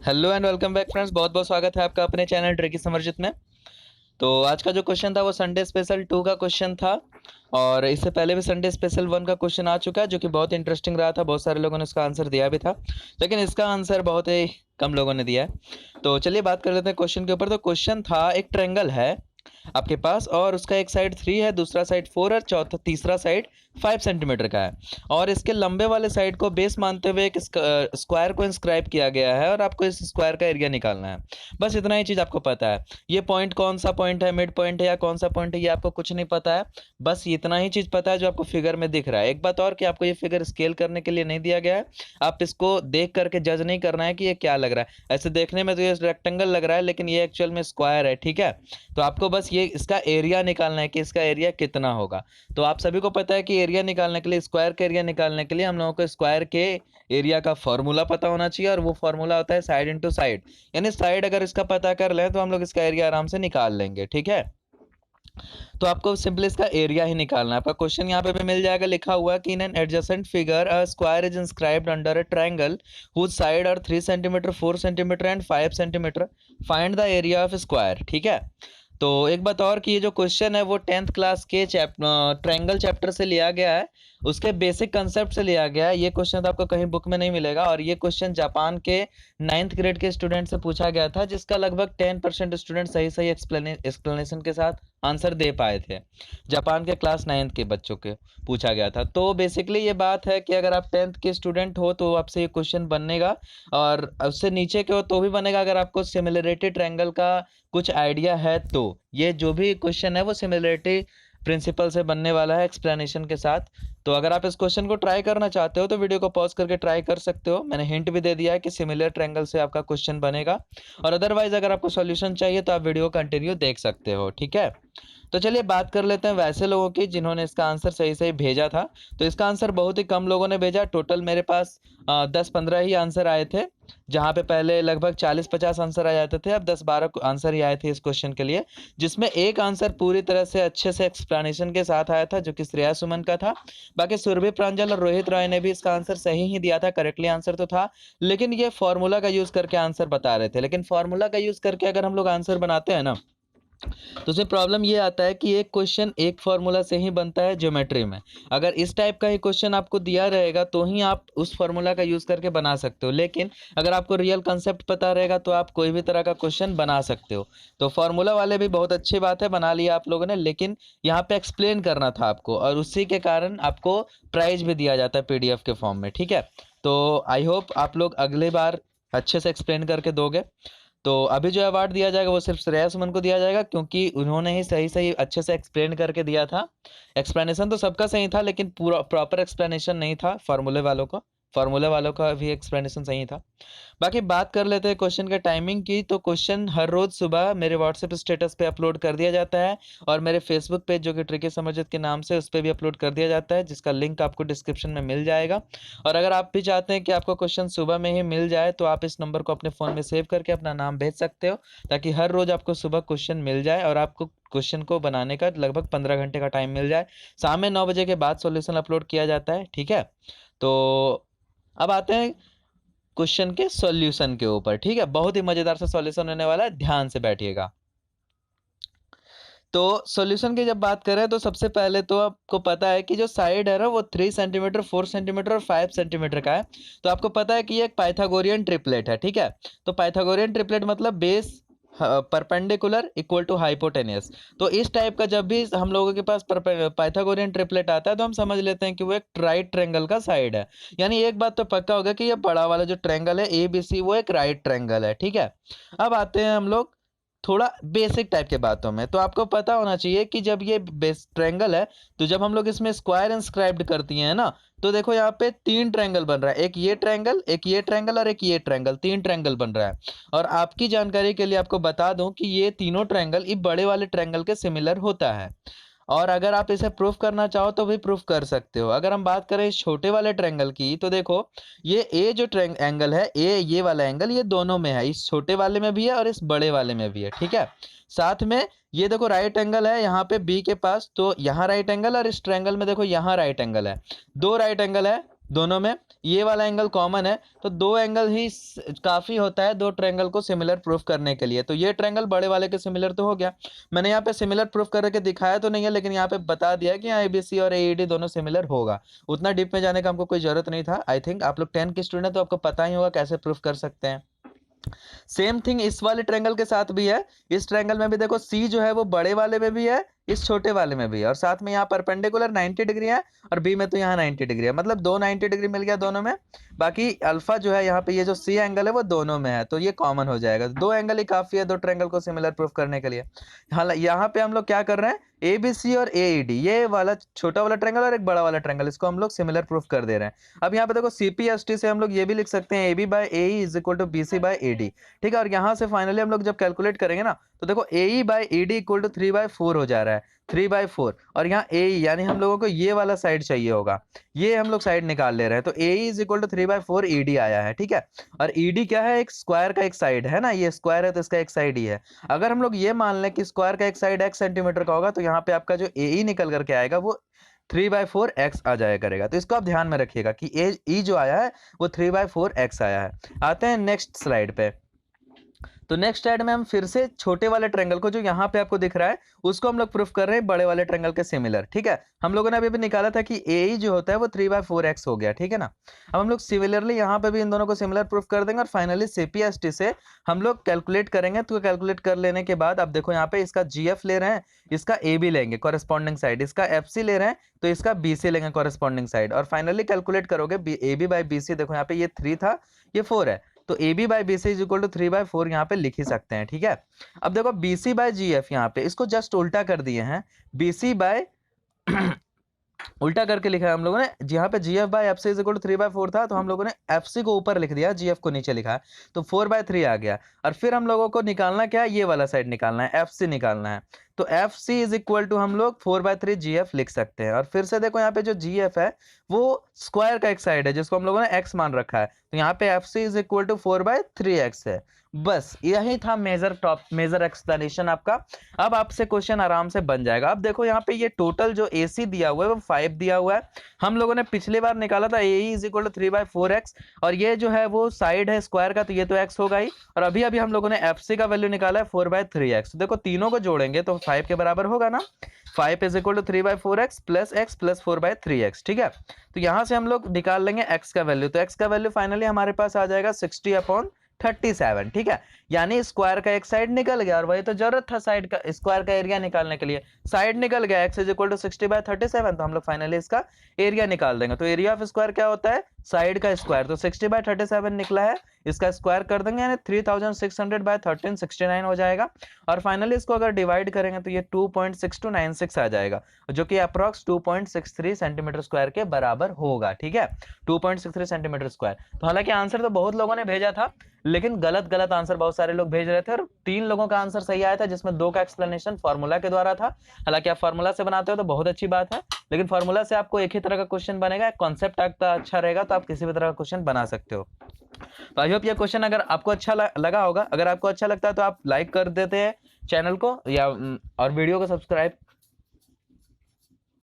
Hello and welcome back friends. बहुत बहुत स्वागत है आपका अपने चैनल ट्रिकी समर्जित में। तो आज का जो क्वेश्चन था वो संडे स्पेशल 2 का क्वेश्चन था और इससे पहले भी संडे स्पेशल 1 का क्वेश्चन आ चुका है जो कि बहुत इंटरेस्टिंग रहा था। बहुत सारे लोगों ने इसका आंसर दिया भी था, लेकिन इसका आंसर बहुत ही कम लोगों ने दिया है। तो चलिए बात कर लेते हैं क्वेश्चन के ऊपर। तो क्वेश्चन था, एक ट्रायंगल है आपके पास और उसका एक साइड 3 है, दूसरा साइड 4 है, चौथा तीसरा साइड 5 सेंटीमीटर का है और इसके लंबे वाले साइड को बेस मानते हुए एक स्क्वायर को इंस्क्राइब किया गया है और आपको इस स्क्वायर का एरिया निकालना है। बस इतना ही चीज़ आपको पता है। ये पॉइंट कौन सा पॉइंट है, मिड पॉइंट है या कौन सा पॉइंट है, ये आपको कुछ नहीं पता है। बस इतना ही चीज़ पता है जो आपको फिगर में दिख रहा है। एक बात और कि आपको ये फिगर स्केल करने के लिए नहीं दिया गया है। आप इसको देख करके जज नहीं करना है कि ये क्या लग रहा है। ऐसे देखने में तो ये रेक्टेंगल लग रहा है, लेकिन ये एक्चुअल में स्क्वायर है। ठीक है, तो आपको बस ये इसका एरिया निकालना है कि इसका एरिया कितना होगा। तो आप सभी को पता है कि एरिया निकालने के लिए, स्क्वायर का एरिया निकालने के लिए हम लोगों को स्क्वायर के एरिया का फॉर्मूला पता होना चाहिए और वो फॉर्मूला होता है साइड इंटू साइड। यानी साइड अगर इसका पता कर लें तो हम लोग इसका एरिया आराम से निकाल लेंगे। ठीक है, तो आपको सिंपली इसका एरिया ही निकालना है। आपका क्वेश्चन यहाँ पे भी मिल जाएगा, लिखा हुआ कि in an adjacent figure a square is inscribed under a triangle whose side are 3 centimetre, 4 centimetre and 5 centimetre, find the area of square. ठीक है, तो एक बात और कि ये जो क्वेश्चन है वो 10th क्लास के ट्रायंगल चैप्टर से लिया गया है, उसके बेसिक कंसेप्ट से लिया गया है। ये क्वेश्चन तो आपको कहीं बुक में नहीं मिलेगा और ये क्वेश्चन जापान के 9th ग्रेड के स्टूडेंट से पूछा गया था, जिसका लगभग 10% स्टूडेंट सही सही एक्सप्लेनेशन के साथ आंसर दे पाए थे। जापान के क्लास 9th के बच्चों के पूछा गया था। तो बेसिकली ये बात है कि अगर आप 10th के स्टूडेंट हो तो आपसे ये क्वेश्चन बनेगा और उससे नीचे के हो तो भी बनेगा अगर आपको सिमिलरिटी ट्रायंगल का कुछ आइडिया है। तो ये जो भी क्वेश्चन है वो सिमिलरिटी प्रिंसिपल से बनने वाला है एक्सप्लेनेशन के साथ। तो अगर आप इस क्वेश्चन को ट्राई करना चाहते हो तो वीडियो को पॉज करके ट्राई कर सकते हो। मैंने हिंट भी दे दिया है कि सिमिलर ट्रायंगल से आपका क्वेश्चन बनेगा और अदरवाइज अगर आपको सॉल्यूशन चाहिए तो आप वीडियो कंटिन्यू देख सकते हो। ठीक है, तो चलिए बात कर लेते हैं वैसे लोगों की जिन्होंने इसका आंसर सही सही भेजा था। तो इसका आंसर बहुत ही कम लोगों ने भेजा। टोटल मेरे पास 10-15 ही आंसर आए थे, जहाँ पे पहले लगभग 40-50 आंसर आ जाते थे, अब 10-12 आंसर ही आए थे इस क्वेश्चन के लिए, जिसमें एक आंसर पूरी तरह से अच्छे से एक्सप्लेनेशन के साथ आया था जो कि श्रेया सुमन का था। बाकी सुरभि प्रांजल और रोहित रॉय ने भी इसका आंसर सही ही दिया था, करेक्टली आंसर तो था, लेकिन ये फॉर्मूला का यूज करके आंसर बता रहे थे। लेकिन फॉर्मूला का यूज करके अगर हम लोग आंसर बनाते हैं ना तो उसमें प्रॉब्लम ये आता है कि एक क्वेश्चन एक फॉर्मूला से ही बनता है ज्योमेट्री में। अगर इस टाइप का ही क्वेश्चन आपको दिया रहेगा तो ही आप उस फॉर्मूला का यूज करके बना सकते हो, लेकिन अगर आपको रियल कंसेप्ट पता रहेगा तो आप कोई भी तरह का क्वेश्चन बना सकते हो। तो फॉर्मूला वाले भी बहुत अच्छी बात है, बना लिया आप लोगों ने, लेकिन यहाँ पे एक्सप्लेन करना था आपको और उसी के कारण आपको प्राइज भी दिया जाता है पीडीएफ के फॉर्म में। ठीक है, तो आई होप आप लोग अगले बार अच्छे से एक्सप्लेन करके दोगे। तो अभी जो अवार्ड दिया जाएगा वो सिर्फ श्रेया सुमन को दिया जाएगा, क्योंकि उन्होंने ही सही सही अच्छे से एक्सप्लेन करके दिया था। एक्सप्लेनेशन तो सबका सही था, लेकिन पूरा प्रॉपर एक्सप्लेनेशन नहीं था फार्मूले वालों का भी एक्सप्लेनेशन सही था। बाकी बात कर लेते हैं क्वेश्चन के टाइमिंग की। तो क्वेश्चन हर रोज सुबह मेरे व्हाट्सएप स्टेटस पे अपलोड कर दिया जाता है और मेरे फेसबुक पेज जो कि ट्रिकी समर्जित के नाम से उस पर भी अपलोड कर दिया जाता है, जिसका लिंक आपको डिस्क्रिप्शन में मिल जाएगा। और अगर आप भी चाहते हैं कि आपको क्वेश्चन सुबह में ही मिल जाए तो आप इस नंबर को अपने फ़ोन में सेव करके अपना नाम भेज सकते हो, ताकि हर रोज आपको सुबह क्वेश्चन मिल जाए और आपको क्वेश्चन को बनाने का लगभग 15 घंटे का टाइम मिल जाए। शाम में 9 बजे के बाद सॉल्यूशन अपलोड किया जाता है। ठीक है, तो अब आते हैं क्वेश्चन के सॉल्यूशन के ऊपर। ठीक है, बहुत ही मजेदार सा सॉल्यूशन होने वाला है, ध्यान से बैठिएगा। तो सॉल्यूशन की जब बात करें तो सबसे पहले तो आपको पता है कि जो साइड है ना वो 3 सेंटीमीटर, 4 सेंटीमीटर और 5 सेंटीमीटर का है। तो आपको पता है कि ये एक पाइथागोरियन ट्रिपलेट है। ठीक है, तो पाइथागोरियन ट्रिपलेट मतलब base perpendicular equal to hypotenuse. तो इस टाइप का जब भी हम लोगों के पास पाइथागोरियन ट्रिपलेट आता है तो हम समझ लेते हैं कि वो एक राइट ट्रायंगल का साइड है। यानी एक बात तो पक्का होगा कि ये बड़ा वाला जो ट्रायंगल है ABC वो एक राइट ट्रायंगल है। ठीक है, अब आते हैं हम लोग थोड़ा बेसिक टाइप के बातों में। तो आपको पता होना चाहिए कि जब ये बेस ट्रायंगल है तो जब हम लोग इसमें स्क्वायर इंस्क्राइब्ड करती हैं ना, तो देखो यहाँ पे 3 ट्रायंगल बन रहा है, एक ये ट्रायंगल, एक ये ट्रायंगल और एक ये ट्रायंगल, 3 ट्रायंगल बन रहा है। और आपकी जानकारी के लिए आपको बता दूं कि ये तीनों ट्रायंगल इस बड़े वाले ट्रायंगल के सिमिलर होता है। और अगर आप इसे प्रूफ करना चाहो तो भी प्रूफ कर सकते हो। अगर हम बात करें इस छोटे वाले ट्रायंगल की तो देखो ये ए जो एंगल है, ये वाला एंगल, ये दोनों में है, इस छोटे वाले में भी है और इस बड़े वाले में भी है। ठीक है, साथ में ये देखो राइट एंगल है यहाँ पे बी के पास, तो यहाँ राइट एंगल और इस ट्रायंगल में देखो यहाँ राइट एंगल है, 2 राइट एंगल है। दोनों में ये वाला एंगल कॉमन है, तो दो एंगल ही काफ़ी होता है दो ट्रायंगल को सिमिलर प्रूफ करने के लिए। तो ये ट्रायंगल बड़े वाले के सिमिलर तो हो गया, मैंने यहाँ पे सिमिलर प्रूफ करके दिखाया तो नहीं है, लेकिन यहाँ पे बता दिया कि यहाँ ABC और AED दोनों सिमिलर होगा। उतना डीप में जाने का हमको कोई जरूरत नहीं था। आई थिंक आप लोग 10 के स्टूडेंट तो आपको पता ही होगा कैसे प्रूफ कर सकते हैं। सेम थिंग इस वाले ट्रायंगल के साथ भी है। इस ट्रायंगल में भी देखो C जो है वो बड़े वाले में भी है, इस छोटे वाले में भी है, और साथ में यहाँ परपेंडिकुलर 90 डिग्री है और B में तो यहाँ 90 डिग्री है, मतलब दो 90 डिग्री मिल गया दोनों में। बाकी अल्फा जो है यहाँ पे ये जो C एंगल है वो दोनों में है, तो ये कॉमन हो जाएगा। दो एंगल ही काफी है दो ट्रायंगल को सिमिलर प्रूफ करने के लिए। हालांकि यहाँ पे हम लोग क्या कर रहे हैं, ABC और AED ये वाला छोटा वाला ट्रायंगल और एक बड़ा वाला ट्रायंगल, इसको हम लोग सिमिलर प्रूफ कर दे रहे हैं। अब यहाँ पे देखो CPST से हम लोग ये भी लिख सकते हैं AB by AE is equal to BC by AD, ठीक है। और यहाँ से फाइनली हम लोग जब कैलकुलेट करेंगे ना, तो देखो AE by ED equal to 3/4 हो जा रहा है, 3/4। और यहाँ AE यानी हम लोगों को ये वाला साइड चाहिए होगा, ये हम लोग साइड निकाल ले रहे हैं, तो AE is equal to 3/4 ED आया है, ठीक है। और ED क्या है, एक स्क्वायर का एक साइड है ना, ये स्क्वायर है तो इसका एक साइड ही है। अगर हम लोग ये मान लें कि स्क्वायर का एक साइड x सेंटीमीटर का होगा, तो यहाँ पे आपका जो AE निकल करके आएगा वो 3/4 x आ जाया करेगा। तो इसको आप ध्यान में रखिएगा कि E जो आया है वो 3/4 x आया है। आते हैं नेक्स्ट स्लाइड पे। तो नेक्स्ट स्लाइड में हम फिर से छोटे वाले ट्रायंगल को जो यहाँ पे आपको दिख रहा है उसको हम लोग प्रूफ कर रहे हैं बड़े वाले ट्रायंगल के सिमिलर, ठीक है। हम लोगों ने अभी भी निकाला था कि AE जो होता है वो 3/4 x हो गया, ठीक है ना। अब हम लोग सिमिलरली यहाँ पे भी इन दोनों को सिमिलर प्रूफ कर देंगे और फाइनली CPST से हम लोग कैलकुलेट करेंगे। तो कैलकुलेट कर लेने के बाद अब देखो यहाँ पे इसका GF ले रहे हैं, इसका AB लेंगे कॉरेस्पॉन्डिंग साइड, इसका FC ले रहे हैं तो इसका BC लेंगे कॉरेस्पॉन्डिंग साइड, और फाइनली कैलकुलेट करोगे AB बाई BC, देखो यहाँ पे ये 3 था ये 4 है, तो AB by BC is equal to 3/4 यहाँ पे लिख ही सकते हैं, ठीक है। अब देखो BC बाई GF यहाँ पे इसको जस्ट उल्टा कर दिए हैं, BC बाय उल्टा करके लिखा है हम लोगों ने। यहाँ पे GF by FC is equal to 3/4 था, तो हम लोगों ने FC को ऊपर लिख दिया, GF को नीचे लिखा है, तो 4/3 आ गया। और फिर हम लोगों को निकालना क्या है, ये वाला साइड निकालना है, FC निकालना है। तो FC इज इक्वल टू हम लोग 4/3 GF लिख सकते हैं। और फिर से देखो यहाँ पे जो GF है वो स्क्वायर का एक साइड है जिसको हम लोगों ने x मान रखा है, तो यहाँ पे FC is equal to 4/3x है। बस यही था मेजर एक्सप्लेनेशन आपका। अब आपसे क्वेश्चन आराम से बन जाएगा। अब देखो यहाँ पे ये टोटल जो AC दिया हुआ है वो 5 दिया हुआ है। हम लोगों ने पिछली बार निकाला था AE is equal to 3/4x, और ये जो है वो साइड है स्क्वायर का, तो ये तो x होगा ही। और अभी अभी हम लोगों ने FC का वैल्यू निकाला है 4/3x, तो देखो तीनों को जोड़ेंगे तो 5 के बराबर होगा ना। 5 is equal to 3/4x plus x plus 4/3x, ठीक है। तो यहां से हम लोग निकाल लेंगे x का वैल्यू, तो x का वैल्यू फाइनली हमारे पास आ जाएगा 60/37, ठीक है। यानी स्क्वायर का एक साइड निकल गया, और वही तो जरूरत था साइड का, स्क्वायर का एरिया निकालने के लिए साइड निकल गया, x इज इक्वल टू 60/37, तो हम लोग फाइनली इसका एरिया निकाल देंगे। तो एरिया ऑफ स्क्वायर क्या होता है, साइड का स्क्वायर, तो 60/37 निकला है, इसका स्क्वायर कर देंगे यानी 3600/13 69 हो जाएगा। और फाइनली इसको अगर डिवाइड करेंगे तो ये 2.6296 आ जाएगा, जो कि अप्रॉक्स 2.63 सेंटीमीटर स्क्वायर के बराबर होगा, ठीक है, 2.63 सेंटीमीटर स्क्वायर। तो हालांकि आंसर तो बहुत लोगों ने भेजा था, लेकिन गलत आंसर बहुत सारे लोग भेज रहे थे, और 3 लोगों का आंसर सही आया था, जिसमें 2 का एक्सप्लेनेशन फार्मूला के द्वारा था। हालांकि आप फार्मूला से बनाते हो तो बहुत अच्छी बात है, लेकिन फार्मूला से आपको एक ही तरह का क्वेश्चन बनेगा, कॉन्सेप्ट आपका अच्छा रहेगा तो आप किसी भी तरह का क्वेश्चन बना सकते हो। तो आई होप ये क्वेश्चन अगर आपको अच्छा लगा होगा, अगर आपको अच्छा लगता है तो आप लाइक कर देते हैं चैनल को या और वीडियो को सब्सक्राइब